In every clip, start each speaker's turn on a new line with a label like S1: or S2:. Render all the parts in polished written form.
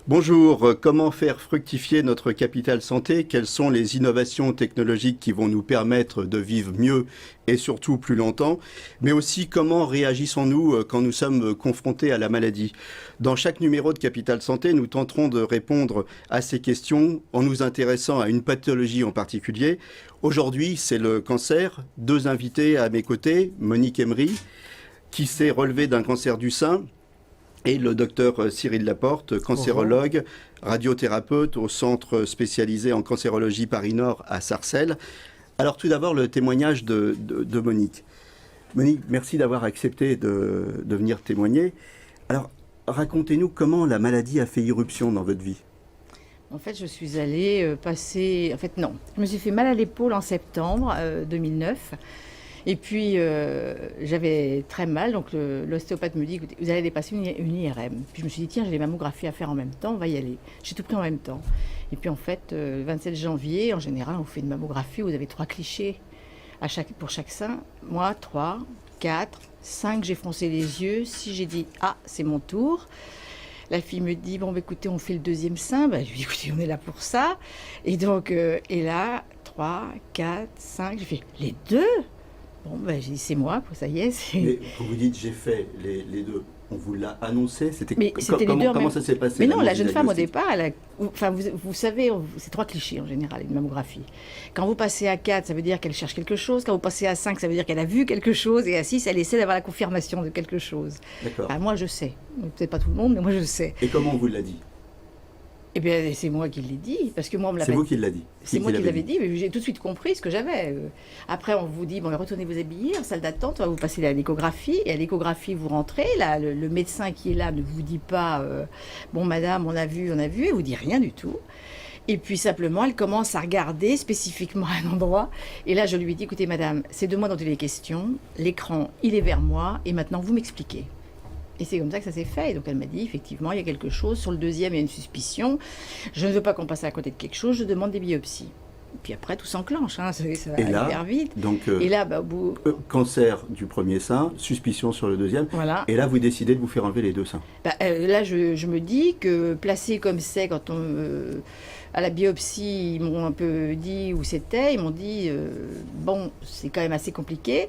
S1: Bonjour, comment faire fructifier notre capital santé? Quelles sont les innovations technologiques qui vont nous permettre de vivre mieux et surtout plus longtemps? Mais aussi, comment réagissons-nous quand nous sommes confrontés à la maladie? Dans chaque numéro de Capital Santé, nous tenterons de répondre à ces questions en nous intéressant à une pathologie en particulier. Aujourd'hui, c'est le cancer. Deux invités à mes côtés, Monique Emery, qui s'est relevée d'un cancer du sein, et le docteur Cyril Laporte, cancérologue, radiothérapeute au centre spécialisé en cancérologie Paris-Nord à Sarcelles. Alors tout d'abord, le témoignage de Monique. Monique, merci d'avoir accepté de venir témoigner. Alors, racontez-nous comment la maladie a fait irruption dans votre vie.
S2: En fait, je suis allée passer... En fait, non. Je me suis fait mal à l'épaule en septembre 2009. Et puis, j'avais très mal, donc l'ostéopathe me dit, écoutez, vous allez aller passer une IRM. Puis je me suis dit, tiens, j'ai les mammographies à faire en même temps, on va y aller. J'ai tout pris en même temps. Et puis en fait, le 27 janvier, en général, on fait une mammographie, vous avez 3 clichés pour chaque sein. Moi, 3, 4, 5, j'ai froncé les yeux. 6, j'ai dit, ah, c'est mon tour. La fille me dit, bon, bah, écoutez, on fait le deuxième sein. Bah, je lui dis, écoutez, on est là pour ça. Et donc, et là, 3, 4, 5, j'ai fait, les deux? Bon, ben, j'ai dit, c'est moi, ça y est.
S1: Mais quand vous dites j'ai fait les deux, on vous l'a annoncé?
S2: Comment
S1: ça s'est passé?
S2: Mais non, la jeune femme au départ, vous savez, c'est 3 clichés en général, une mammographie. Quand vous passez à 4, ça veut dire qu'elle cherche quelque chose. Quand vous passez à 5, ça veut dire qu'elle a vu quelque chose. Et à 6, elle essaie d'avoir la confirmation de quelque chose.
S1: D'accord.
S2: Enfin, moi, je sais. Peut-être pas tout le monde, mais moi, je sais.
S1: Et comment on vous l'a dit?
S2: Eh bien, c'est moi qui l'ai dit, parce que moi, on me l'a
S1: C'est vous qui l'avez dit?
S2: C'est moi qui l'avais dit, mais j'ai tout de suite compris ce que j'avais. Après, on vous dit, bon, retournez vous habiller en salle d'attente, on va vous passer à l'échographie, et à l'échographie, vous rentrez, là, le médecin qui est là ne vous dit pas, bon, madame, on a vu, elle vous dit rien du tout. Et puis, simplement, elle commence à regarder spécifiquement un endroit, et là, je lui dis, écoutez, madame, c'est de moi dont il est question, l'écran, il est vers moi, et maintenant, vous m'expliquez. Et c'est comme ça que ça s'est fait. Et donc elle m'a dit, effectivement, il y a quelque chose. Sur le deuxième, il y a une suspicion. Je ne veux pas qu'on passe à côté de quelque chose. Je demande des biopsies. Et puis après, tout s'enclenche. Hein. Ça va hyper vite.
S1: Donc,
S2: et là, au bout...
S1: cancer du premier sein, suspicion sur le deuxième.
S2: Voilà.
S1: Et là, vous décidez de vous faire enlever les 2 seins.
S2: Là, je me dis que placé comme c'est, quand à la biopsie, ils m'ont un peu dit où c'était. Ils m'ont dit, bon, c'est quand même assez compliqué.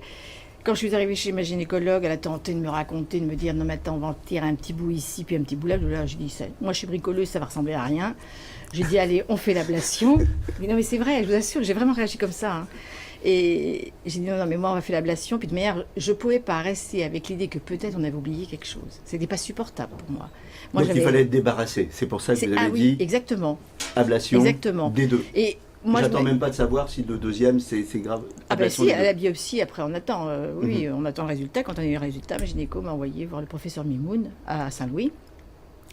S2: Quand je suis arrivée chez ma gynécologue, elle a tenté de me raconter, de me dire, non mais attends, on va en tirer un petit bout ici, puis un petit bout là. Là, j'ai dit, moi je suis bricoleuse, ça va ressembler à rien. J'ai dit, allez, on fait l'ablation. Mais non mais c'est vrai, je vous assure, j'ai vraiment réagi comme ça. Hein. Et j'ai dit, non mais moi on va faire l'ablation. Puis de manière, je ne pouvais pas rester avec l'idée que peut-être on avait oublié quelque chose. C'était pas supportable pour moi.
S1: Donc il fallait être débarrassé. C'est pour ça que vous avez dit,
S2: exactement.
S1: Ablation des 2.
S2: Et
S1: j'attends même pas de savoir si le deuxième c'est grave.
S2: Ah ben si, à la biopsie, après on attend. Oui, on attend le résultat. Quand on a eu le résultat, ma gynéco m'a envoyé voir le professeur Mimoun à Saint-Louis.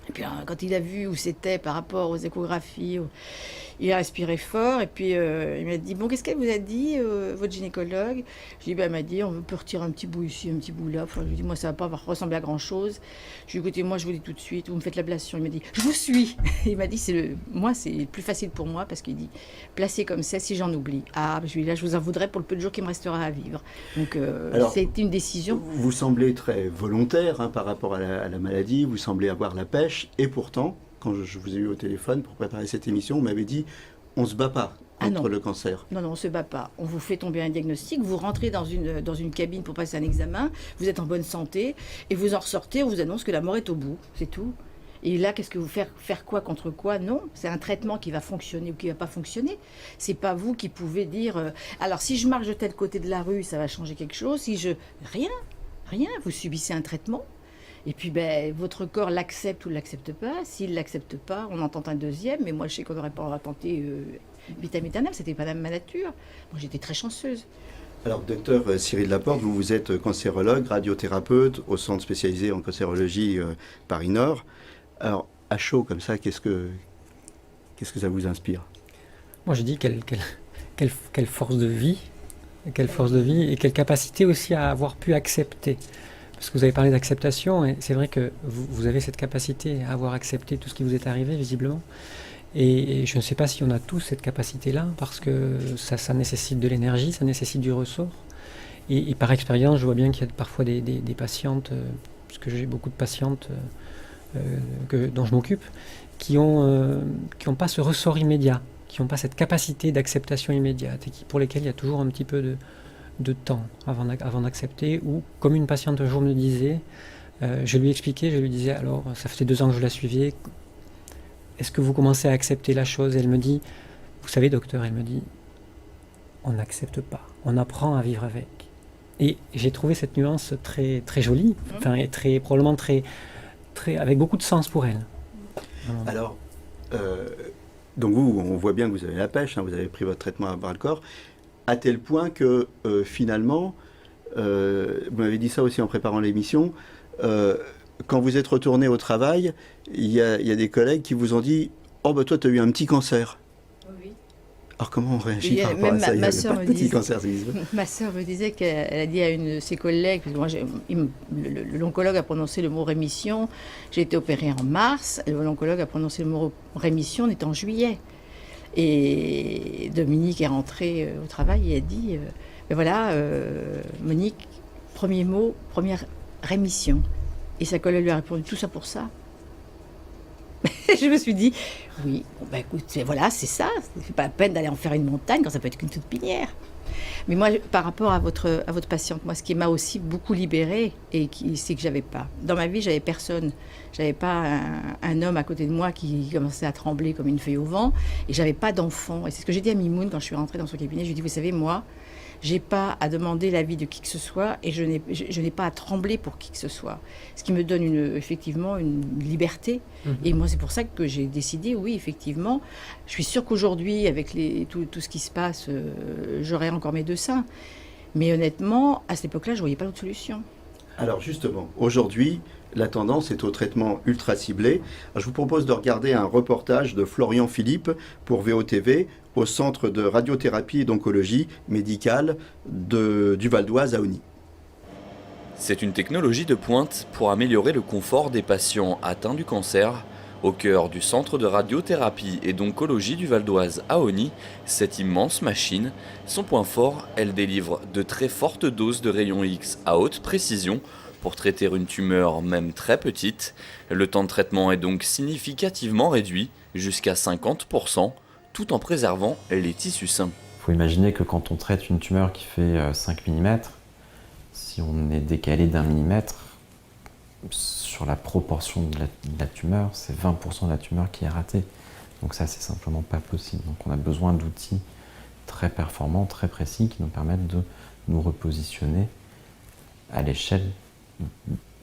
S2: Et puis quand il a vu où c'était par rapport aux échographies, il a respiré fort et puis il m'a dit, bon, qu'est-ce qu'elle vous a dit, votre gynécologue? Je lui ai dit, elle m'a dit, on peut retirer un petit bout ici, un petit bout là. Enfin, je lui ai dit, moi, ça va pas ressembler à grand-chose. Je lui ai dit, écoutez, moi, je vous dis tout de suite, vous me faites l'ablation. Il m'a dit, je vous suis. Il m'a dit, c'est plus facile pour moi parce qu'il dit, placé comme ça, si j'en oublie. Ah, je lui ai dit, là, je vous en voudrais pour le peu de jours qui me restera à vivre. Donc, c'est une décision.
S1: Vous semblez très volontaire par rapport à la maladie, vous semblez avoir la pêche, et pourtant, quand je vous ai eu au téléphone pour préparer cette émission, vous m'avez dit, on ne se bat pas contre le cancer.
S2: Non, on ne se bat pas. On vous fait tomber un diagnostic, vous rentrez dans une cabine pour passer un examen, vous êtes en bonne santé, et vous en ressortez, on vous annonce que la mort est au bout, c'est tout. Et là, qu'est-ce que vous faire quoi contre quoi? Non, c'est un traitement qui va fonctionner ou qui ne va pas fonctionner. C'est pas vous qui pouvez dire, alors si je marche de tel côté de la rue, ça va changer quelque chose, rien, vous subissez un traitement. Et puis, votre corps l'accepte ou ne l'accepte pas. S'il ne l'accepte pas, on en tente un deuxième. Mais moi, je sais qu'on n'aurait pas tenté vitam aeternam. C'était pas ma nature. Moi, j'étais très chanceuse.
S1: Alors, docteur Cyril Laporte, vous êtes cancérologue, radiothérapeute au centre spécialisé en cancérologie Paris-Nord. Alors, à chaud comme ça, qu'est-ce que ça vous inspire?
S3: Moi, je dis quelle force de vie, et quelle capacité aussi à avoir pu accepter. Parce que vous avez parlé d'acceptation, et c'est vrai que vous avez cette capacité à avoir accepté tout ce qui vous est arrivé, visiblement. Et je ne sais pas si on a tous cette capacité-là, parce que ça nécessite de l'énergie, ça nécessite du ressort. Et par expérience, je vois bien qu'il y a parfois des patientes, parce que j'ai beaucoup de patientes dont je m'occupe, qui n'ont pas ce ressort immédiat, qui n'ont pas cette capacité d'acceptation immédiate, et pour lesquelles il y a toujours un petit peu de temps avant d'accepter, ou comme une patiente un jour me disait, je lui expliquais, je lui disais, alors ça faisait 2 ans que je la suivais, est-ce que vous commencez à accepter la chose? Et elle me dit, vous savez docteur, elle me dit, on n'accepte pas, on apprend à vivre avec. Et j'ai trouvé cette nuance très, très jolie, enfin, et probablement très, avec beaucoup de sens pour elle.
S1: Alors, donc vous, on voit bien que vous avez la pêche, hein, vous avez pris votre traitement à bras le corps, à tel point que finalement, vous m'avez dit ça aussi en préparant l'émission, quand vous êtes retourné au travail, il y a des collègues qui vous ont dit « Oh, bah toi, tu as eu un petit cancer ».
S2: Oui.
S1: Alors comment on réagit par rapport à ça?
S2: Ma sœur
S1: me
S2: disait qu'elle a dit à une de ses collègues, parce que moi, l'oncologue a prononcé le mot rémission, j'ai été opérée en mars, l'oncologue a prononcé le mot rémission, on est en juillet. Et Dominique est rentrée au travail et a dit, ben voilà, Monique, premier mot, première rémission. Et sa collègue lui a répondu, tout ça pour ça? Je me suis dit, oui, bon, ben écoute, voilà, c'est ça. C'est pas la peine d'aller en faire une montagne quand ça peut être qu'une toute pinière. Mais moi, par rapport à votre patiente, moi, ce qui m'a aussi beaucoup libérée, c'est que j'avais pas, dans ma vie, j'avais personne. J'avais pas un homme à côté de moi qui commençait à trembler comme une feuille au vent, et j'avais pas d'enfant. Et c'est ce que j'ai dit à Mimoun quand je suis rentrée dans son cabinet. Je lui ai dit, vous savez, moi, j'ai pas à demander l'avis de qui que ce soit, et je n'ai pas à trembler pour qui que ce soit. Ce qui me donne effectivement une liberté. Et moi, c'est pour ça que j'ai décidé, oui, effectivement. Je suis sûre qu'aujourd'hui, avec tout ce qui se passe, j'aurai encore mes 2 seins. Mais honnêtement, à cette époque-là, je ne voyais pas d'autre solution.
S1: Alors justement, aujourd'hui, la tendance est au traitement ultra ciblé. Alors, je vous propose de regarder un reportage de Florian Philippe pour VOTV au Centre de radiothérapie et d'oncologie médicale du Val d'Oise à Osny.
S4: C'est une technologie de pointe pour améliorer le confort des patients atteints du cancer. Au cœur du Centre de radiothérapie et d'oncologie du Val d'Oise à Osny, cette immense machine, son point fort, elle délivre de très fortes doses de rayons X à haute précision pour traiter une tumeur même très petite. Le temps de traitement est donc significativement réduit, jusqu'à 50%, tout en préservant les tissus sains.
S5: Il faut imaginer que quand on traite une tumeur qui fait 5 mm, si on est décalé d'1 millimètre, sur la proportion de la tumeur, c'est 20% de la tumeur qui est ratée. Donc ça, c'est simplement pas possible. Donc on a besoin d'outils très performants, très précis, qui nous permettent de nous repositionner à l'échelle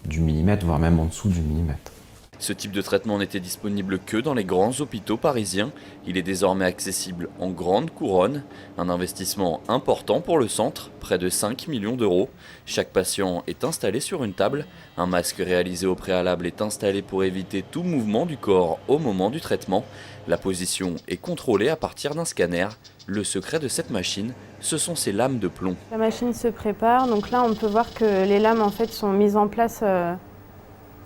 S5: du millimètre, voire même en dessous du millimètre.
S4: Ce type de traitement n'était disponible que dans les grands hôpitaux parisiens. Il est désormais accessible en grande couronne. Un investissement important pour le centre, près de 5 millions d'euros. Chaque patient est installé sur une table. Un masque réalisé au préalable est installé pour éviter tout mouvement du corps au moment du traitement. La position est contrôlée à partir d'un scanner. Le secret de cette machine, ce sont ses lames de plomb.
S6: La machine se prépare. Donc là, on peut voir que les lames en fait, sont mises en place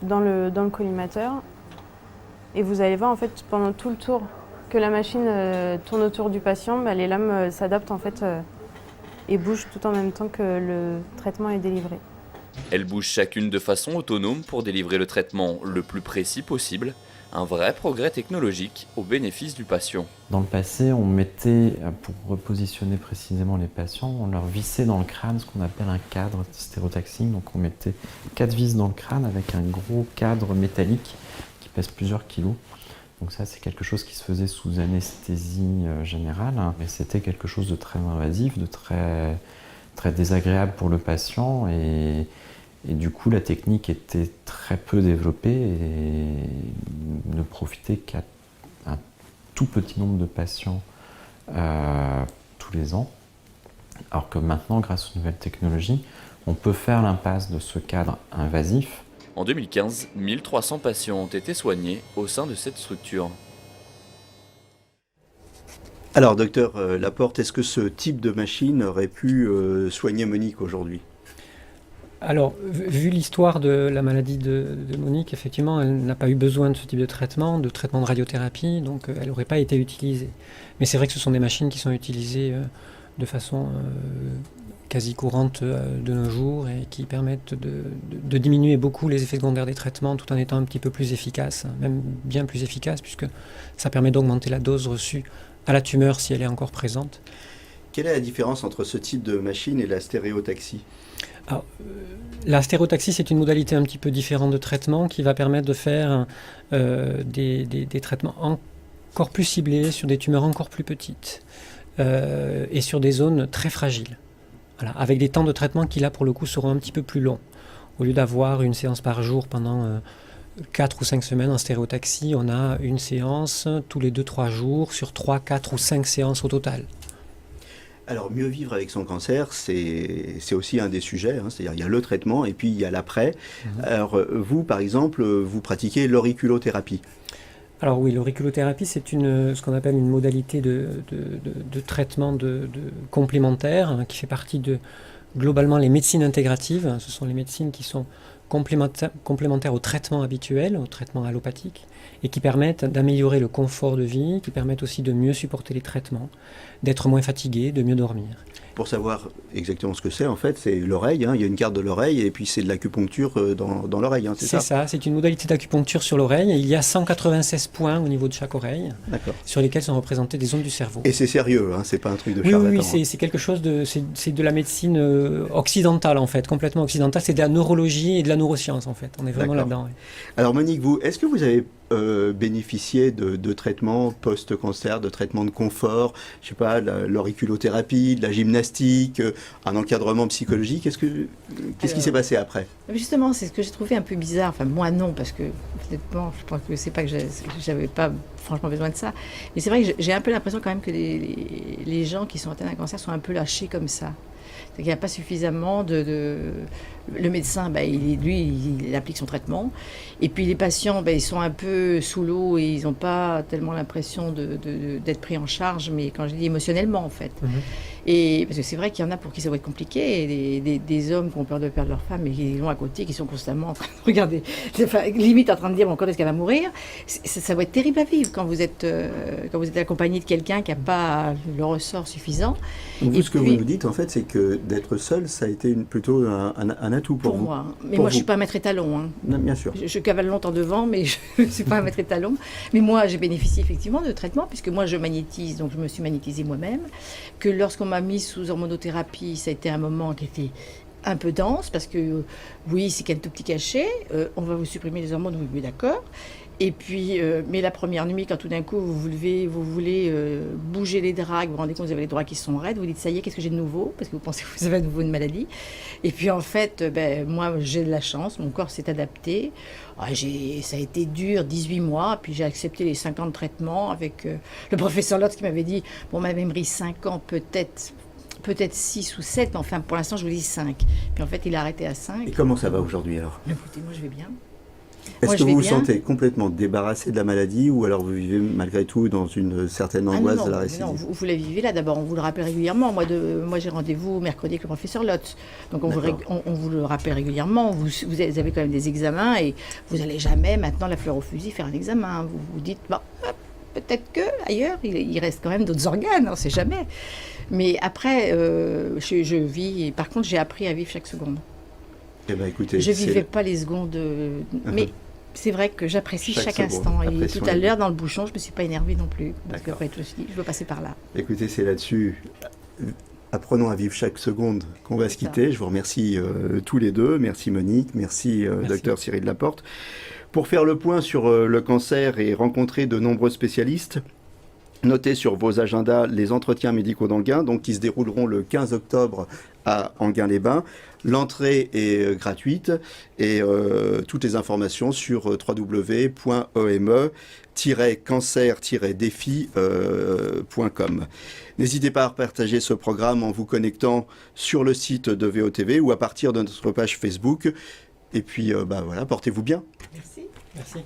S6: dans le collimateur. Et vous allez voir en fait pendant tout le tour que la machine tourne autour du patient, les lames s'adaptent en fait et bougent tout en même temps que le traitement est délivré.
S4: Elles bougent chacune de façon autonome pour délivrer le traitement le plus précis possible. Un vrai progrès technologique au bénéfice du patient.
S5: Dans le passé, on mettait, pour repositionner précisément les patients, on leur vissait dans le crâne ce qu'on appelle un cadre stéréotaxique. Donc on mettait 4 vis dans le crâne avec un gros cadre métallique qui pèse plusieurs kilos. Donc ça, c'est quelque chose qui se faisait sous anesthésie générale. Mais c'était quelque chose de très invasif, de très, très désagréable pour le patient. Et du coup, la technique était très peu développée et ne profitait qu'à un tout petit nombre de patients tous les ans. Alors que maintenant, grâce aux nouvelles technologies, on peut faire l'impasse de ce cadre invasif.
S4: En 2015, 1300 patients ont été soignés au sein de cette structure.
S1: Alors, docteur Laporte, est-ce que ce type de machine aurait pu soigner Monique aujourd'hui ?
S3: Alors, vu l'histoire de la maladie de Monique, effectivement, elle n'a pas eu besoin de ce type de traitement de radiothérapie, donc elle n'aurait pas été utilisée. Mais c'est vrai que ce sont des machines qui sont utilisées de façon quasi courante de nos jours et qui permettent de diminuer beaucoup les effets secondaires des traitements tout en étant un petit peu plus efficaces, même bien plus efficaces, puisque ça permet d'augmenter la dose reçue à la tumeur si elle est encore présente.
S1: Quelle est la différence entre ce type de machine et la stéréotaxie ?
S3: Alors, la stéréotaxie, c'est une modalité un petit peu différente de traitement qui va permettre de faire des traitements encore plus ciblés sur des tumeurs encore plus petites et sur des zones très fragiles. Voilà, avec des temps de traitement qui, là, pour le coup, seront un petit peu plus longs. Au lieu d'avoir une séance par jour pendant 4 ou 5 semaines en stéréotaxie, on a une séance tous les 2-3 jours sur 3, 4 ou 5 séances au total.
S1: Alors, mieux vivre avec son cancer, c'est aussi un des sujets, hein, c'est-à-dire il y a le traitement et puis il y a l'après. Alors, vous, par exemple, vous pratiquez l'auriculothérapie.
S3: Alors oui, l'auriculothérapie, c'est ce qu'on appelle une modalité de traitement complémentaire qui fait partie de, globalement, les médecines intégratives. Ce sont les médecines qui sont complémentaires au traitement habituel, au traitement allopathique, et qui permettent d'améliorer le confort de vie, qui permettent aussi de mieux supporter les traitements, d'être moins fatigué, de mieux dormir.
S1: Pour savoir exactement ce que c'est, en fait, c'est l'oreille, hein, il y a une carte de l'oreille et puis c'est de l'acupuncture dans l'oreille, hein, c'est ça ?
S3: C'est ça, c'est une modalité d'acupuncture sur l'oreille. Il y a 196 points au niveau de chaque oreille, sur lesquels sont représentées des zones du cerveau.
S1: Et c'est sérieux, hein, c'est pas un truc de
S3: oui,
S1: charlatan.
S3: Oui, c'est quelque chose c'est de la médecine occidentale en fait, complètement occidentale. C'est de la neurologie et de la neuroscience en fait. On est vraiment là-dedans. Oui.
S1: Alors Monique, est-ce que vous avez bénéficié de traitements post-cancer, de traitements de confort, je sais pas, l'auriculothérapie, de la gymnastique, un encadrement psychologique. Qu'est-ce qui s'est passé après ?
S2: Justement, c'est ce que j'ai trouvé un peu bizarre. Enfin, moi non, parce que honnêtement, je pense que c'est pas que j'avais pas franchement besoin de ça. Mais c'est vrai que j'ai un peu l'impression quand même que les gens qui sont atteints d'un cancer sont un peu lâchés comme ça. Il n'y a pas suffisamment Le médecin, il applique son traitement. Et puis les patients, ils sont un peu sous l'eau et ils n'ont pas tellement l'impression d'être pris en charge, mais quand je dis émotionnellement, en fait. Et parce que c'est vrai qu'il y en a pour qui ça va être compliqué, des hommes qui ont peur de perdre leur femme et qui sont à côté, qui sont constamment en train de regarder, limite en train de dire quand est-ce qu'elle va mourir. Ça va être terrible à vivre quand vous êtes accompagné de quelqu'un qui n'a pas le ressort suffisant.
S1: Vous, ce que vous nous dites, en fait, c'est que d'être seul, ça a été plutôt un atout pour vous.
S2: Moi. Mais moi, je ne suis pas un maître étalon. Hein.
S1: Non, bien sûr.
S2: Je cavale longtemps devant, mais je ne suis pas un maître étalon. Mais moi, j'ai bénéficié effectivement de traitements, puisque moi, je magnétise, donc je me suis magnétisée moi-même. Que lorsqu'on m'a mise sous hormonothérapie, ça a été un moment qui était un peu dense, parce que oui, c'est qu'un tout petit cachet, on va vous supprimer les hormones, oui, d'accord. Et puis, mais la première nuit, quand tout d'un coup vous vous levez, vous voulez bouger les draps, vous vous rendez compte que vous avez les draps qui sont raides, vous dites ça y est, qu'est-ce que j'ai de nouveau ? Parce que vous pensez que vous avez à nouveau une maladie. Et puis en fait, moi j'ai de la chance, mon corps s'est adapté. Ça a été dur, 18 mois, puis j'ai accepté les 5 ans de traitement avec le professeur Lotz qui m'avait dit, bon, ma mémoire 5 ans peut-être 6 ou 7, mais enfin pour l'instant je vous dis 5. Puis en fait il a arrêté à 5.
S1: Et comment ça va aujourd'hui alors ?
S2: Écoutez, moi je vais bien.
S1: Est-ce que vous vous sentez complètement débarrassé de la maladie ou alors vous vivez malgré tout dans une certaine angoisse de la récidive ?
S2: Non, vous la vivez là. D'abord, on vous le rappelle régulièrement. Moi j'ai rendez-vous mercredi avec le professeur Lotz. Donc on vous le rappelle régulièrement. Vous avez quand même des examens et vous n'allez jamais maintenant la fleur au fusil faire un examen. Vous vous dites, peut-être que ailleurs, il reste quand même d'autres organes, on ne sait jamais. Mais après, je vis. Et par contre, j'ai appris à vivre chaque seconde.
S1: Eh ben, écoutez,
S2: je ne vivais pas les secondes, mais c'est vrai que j'apprécie chaque instant. Et tout à l'heure, dans le bouchon, je ne me suis pas énervée non plus. Parce qu'après, je me suis dit, je veux passer par là.
S1: Écoutez, c'est là-dessus. Apprenons à vivre chaque seconde qu'on va se quitter. Je vous remercie tous les deux. Merci Monique, merci. Dr Cyril Laporte. Pour faire le point sur le cancer et rencontrer de nombreux spécialistes, notez sur vos agendas les entretiens médicaux d'Enghien, donc qui se dérouleront le 15 octobre à Enghien-les-Bains. L'entrée est gratuite et toutes les informations sur www.ome-cancer-défi.com. N'hésitez pas à partager ce programme en vous connectant sur le site de VOTV ou à partir de notre page Facebook. Et puis, voilà, portez-vous bien.
S2: Merci.
S3: Merci.